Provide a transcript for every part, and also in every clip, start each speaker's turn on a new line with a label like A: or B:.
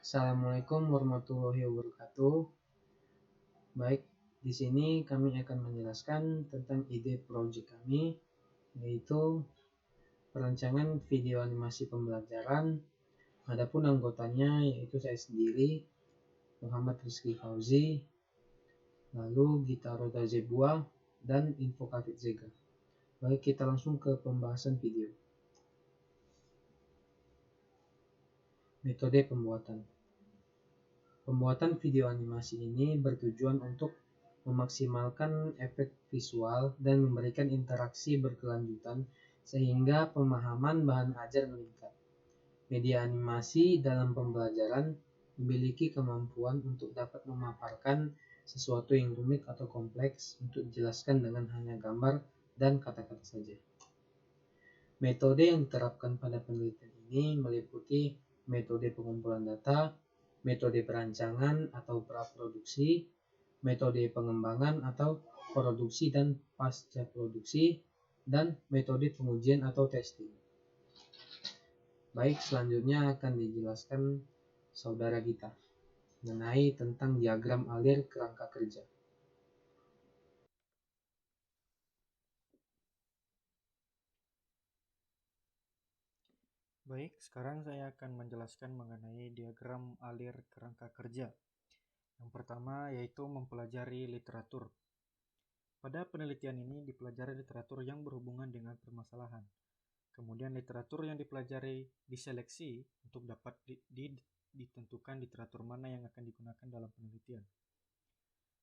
A: Assalamualaikum warahmatullahi wabarakatuh. Baik, di sini kami akan menjelaskan tentang ide proyek kami, yaitu perancangan video animasi pembelajaran. Adapun anggotanya yaitu saya sendiri, Muhammad Rizky Fauzi, lalu Gita Roda Zebua, dan Infokafit Zega. Baik, kita langsung ke pembahasan video. Metode pembuatan. Pembuatan video animasi ini bertujuan untuk memaksimalkan efek visual dan memberikan interaksi berkelanjutan sehingga pemahaman bahan ajar meningkat. Media animasi dalam pembelajaran memiliki kemampuan untuk dapat memaparkan sesuatu yang rumit atau kompleks untuk dijelaskan dengan hanya gambar dan kata-kata saja. Metode yang diterapkan pada penelitian ini meliputi metode pengumpulan data, metode perancangan atau praproduksi, metode pengembangan atau produksi dan pasca produksi, dan metode pengujian atau testing. Baik, selanjutnya akan dijelaskan saudara Gita mengenai tentang diagram alir kerangka kerja.
B: Baik, sekarang saya akan menjelaskan mengenai diagram alir kerangka kerja. Yang pertama yaitu mempelajari literatur. Pada penelitian ini dipelajari literatur yang berhubungan dengan permasalahan. Kemudian literatur yang dipelajari diseleksi untuk dapat ditentukan literatur mana yang akan digunakan dalam penelitian.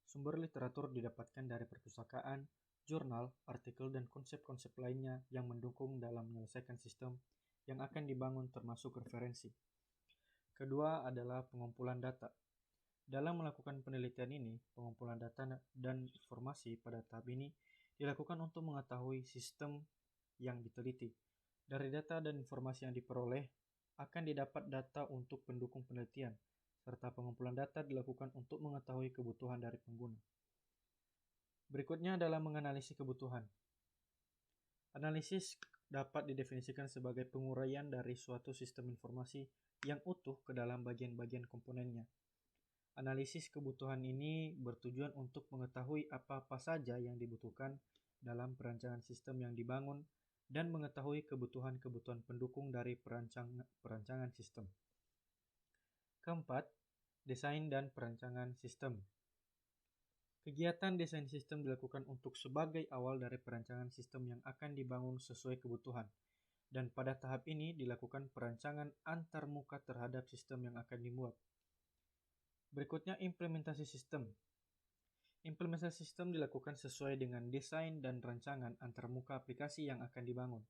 B: Sumber literatur didapatkan dari perpustakaan, jurnal, artikel, dan konsep-konsep lainnya yang mendukung dalam menyelesaikan sistem yang akan dibangun termasuk referensi. Kedua adalah pengumpulan data. Dalam melakukan penelitian ini, pengumpulan data dan informasi pada tahap ini dilakukan untuk mengetahui sistem yang diteliti. Dari data dan informasi yang diperoleh, akan didapat data untuk pendukung penelitian, serta pengumpulan data dilakukan untuk mengetahui kebutuhan dari pengguna. Berikutnya adalah menganalisis kebutuhan. Analisis dapat didefinisikan sebagai penguraian dari suatu sistem informasi yang utuh ke dalam bagian-bagian komponennya. Analisis kebutuhan ini bertujuan untuk mengetahui apa-apa saja yang dibutuhkan dalam perancangan sistem yang dibangun dan mengetahui kebutuhan-kebutuhan pendukung dari perancangan sistem. Keempat, desain dan perancangan sistem. Kegiatan desain sistem dilakukan untuk sebagai awal dari perancangan sistem yang akan dibangun sesuai kebutuhan, dan pada tahap ini dilakukan perancangan antarmuka terhadap sistem yang akan dibuat. Berikutnya, implementasi sistem. Implementasi sistem dilakukan sesuai dengan desain dan rancangan antarmuka aplikasi yang akan dibangun.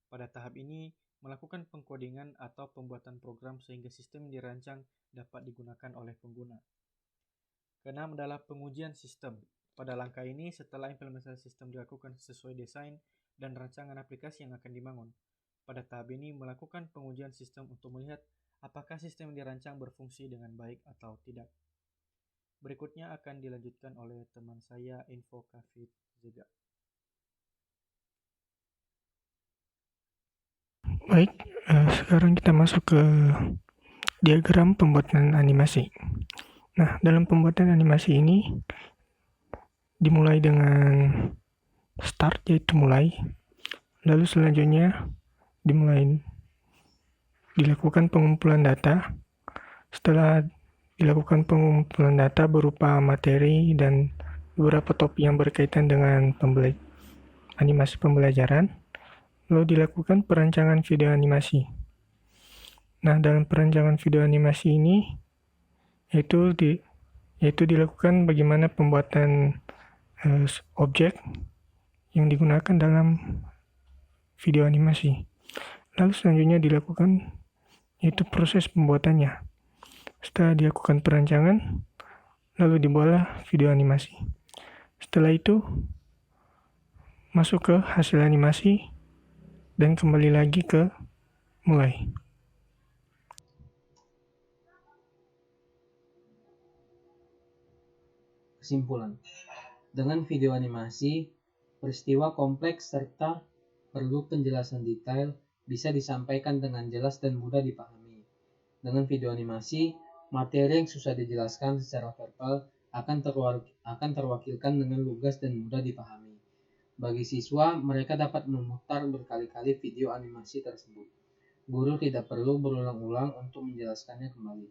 B: Pada tahap ini, melakukan pengkodingan atau pembuatan program sehingga sistem yang dirancang dapat digunakan oleh pengguna. Keenam adalah pengujian sistem. Pada langkah ini, setelah implementasi sistem dilakukan sesuai desain dan rancangan aplikasi yang akan dibangun. Pada tahap ini, melakukan pengujian sistem untuk melihat apakah sistem yang dirancang berfungsi dengan baik atau tidak. Berikutnya akan dilanjutkan oleh teman saya, Infokafit Zega.
C: Baik, sekarang kita masuk ke diagram pembuatan animasi. Nah, dalam pembuatan animasi ini dimulai dengan start, yaitu mulai. Lalu selanjutnya dilakukan pengumpulan data. Setelah dilakukan pengumpulan data berupa materi dan beberapa topik yang berkaitan dengan animasi pembelajaran, lalu dilakukan perancangan video animasi. Nah, dalam perancangan video animasi ini yaitu dilakukan bagaimana pembuatan objek yang digunakan dalam video animasi. Lalu selanjutnya dilakukan yaitu proses pembuatannya. Setelah dilakukan perancangan, lalu dibuatlah video animasi. Setelah itu masuk ke hasil animasi dan kembali lagi ke mulai.
A: Kesimpulan. Dengan video animasi, peristiwa kompleks serta perlu penjelasan detail bisa disampaikan dengan jelas dan mudah dipahami. Dengan video animasi, Materi yang susah dijelaskan secara verbal akan terwakilkan dengan lugas dan mudah dipahami. Bagi siswa, mereka dapat memutar berkali-kali video animasi tersebut. Guru tidak perlu berulang-ulang untuk menjelaskannya kembali.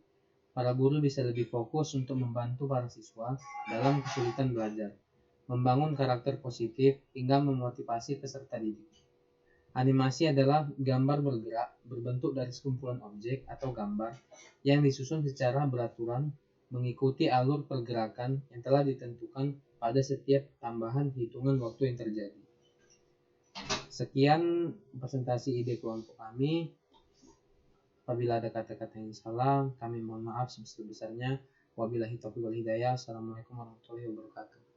A: Para guru bisa lebih fokus untuk membantu para siswa dalam kesulitan belajar, membangun karakter positif, hingga memotivasi peserta didik. Animasi adalah gambar bergerak berbentuk dari sekumpulan objek atau gambar yang disusun secara beraturan mengikuti alur pergerakan yang telah ditentukan pada setiap tambahan hitungan waktu yang terjadi. Sekian presentasi ide kelompok kami. Apabila ada kata-kata yang salah, kami mohon maaf sebesar-besarnya. Wabillahi taufiq wal hidayah. Assalamualaikum warahmatullahi wabarakatuh.